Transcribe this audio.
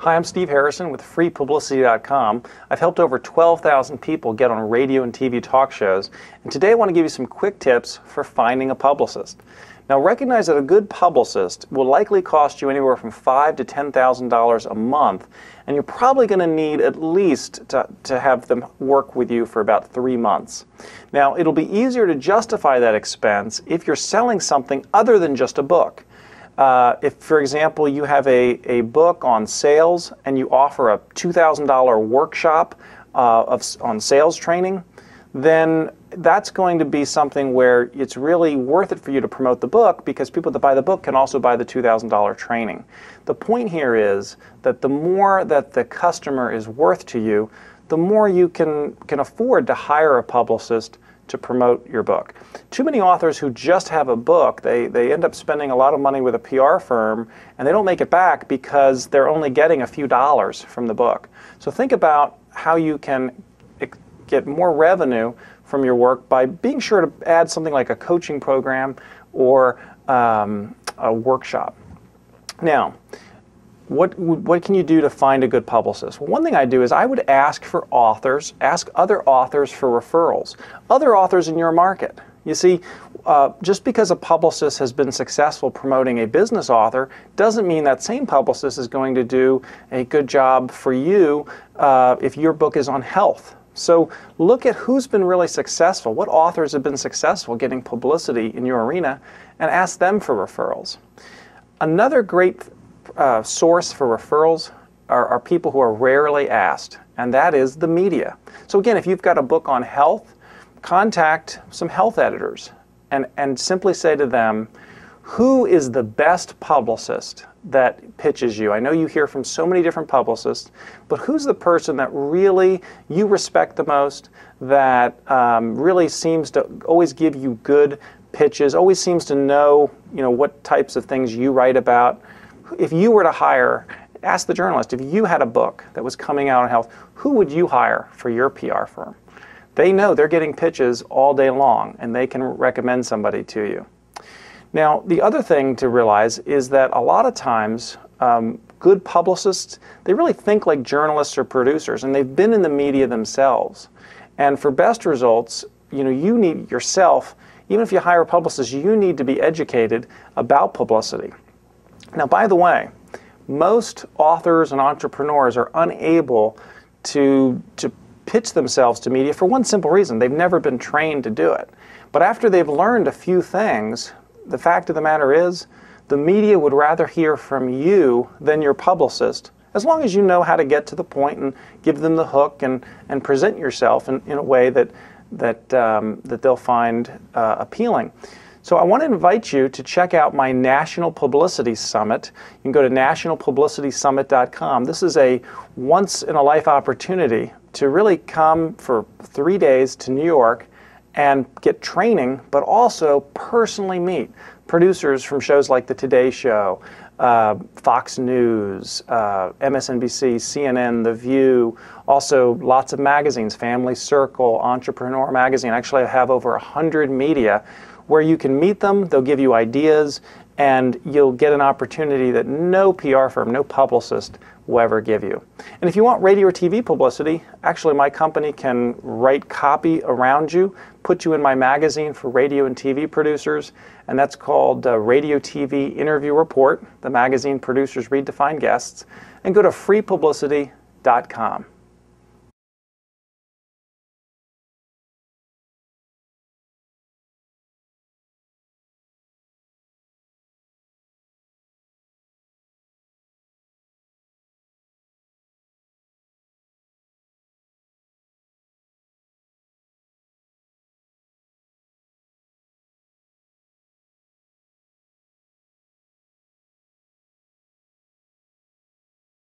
Hi, I'm Steve Harrison with freepublicity.com. I've helped over 12,000 people get on radio and TV talk shows, and today I want to give you some quick tips for finding a publicist. Now, recognize that a good publicist will likely cost you anywhere from $5,000 to $10,000 a month, and you're probably going to need at least to have them work with you for about 3 months. Now, it'll be easier to justify that expense if you're selling something other than just a book. If, for example, you have a book on sales and you offer a $2,000 workshop on sales training, then that's going to be something where it's really worth it for you to promote the book, because people that buy the book can also buy the $2,000 training. The point here is that the more that the customer is worth to you, the more you can afford to hire a publicist to promote your book. Too many authors who just have a book, they end up spending a lot of money with a PR firm, and they don't make it back because they're only getting a few dollars from the book. So think about how you can get more revenue from your work by being sure to add something like a coaching program or a workshop. Now, what can you do to find a good publicist? Well, one thing I do is I would ask other authors for referrals, other authors in your market. You see, just because a publicist has been successful promoting a business author doesn't mean that same publicist is going to do a good job for you if your book is on health. So look at who's been really successful, what authors have been successful getting publicity in your arena, and ask them for referrals. Another great source for referrals are people who are rarely asked, and that is the media. So again, if you've got a book on health, contact some health editors and simply say to them, who is the best publicist that pitches you? I know you hear from so many different publicists, but who's the person that really you respect the most, that really seems to always give you good pitches, always seems to know, what types of things you write about? If you were to hire, ask the journalist, if you had a book that was coming out on health, who would you hire for your PR firm? They know they're getting pitches all day long, and they can recommend somebody to you. Now, the other thing to realize is that a lot of times good publicists, they really think like journalists or producers, and they've been in the media themselves. And for best results, you need yourself, even if you hire a publicist, you need to be educated about publicity. Now, by the way, most authors and entrepreneurs are unable to pitch themselves to media for one simple reason: they've never been trained to do it. But after they've learned a few things, the fact of the matter is, the media would rather hear from you than your publicist, as long as you know how to get to the point and give them the hook and present yourself in a way that they'll find appealing. So I want to invite you to check out my National Publicity Summit. You can go to nationalpublicitysummit.com. This is a once-in-a-life opportunity to really come for 3 days to New York and get training, but also personally meet producers from shows like The Today Show, Fox News, MSNBC, CNN, The View, also lots of magazines, Family Circle, Entrepreneur Magazine. Actually, I have over 100 media where you can meet them, they'll give you ideas, and you'll get an opportunity that no PR firm, no publicist will ever give you. And if you want radio or TV publicity, actually my company can write copy around you, put you in my magazine for radio and TV producers, and that's called Radio TV Interview Report. The magazine producers read to find guests, and go to freepublicity.com.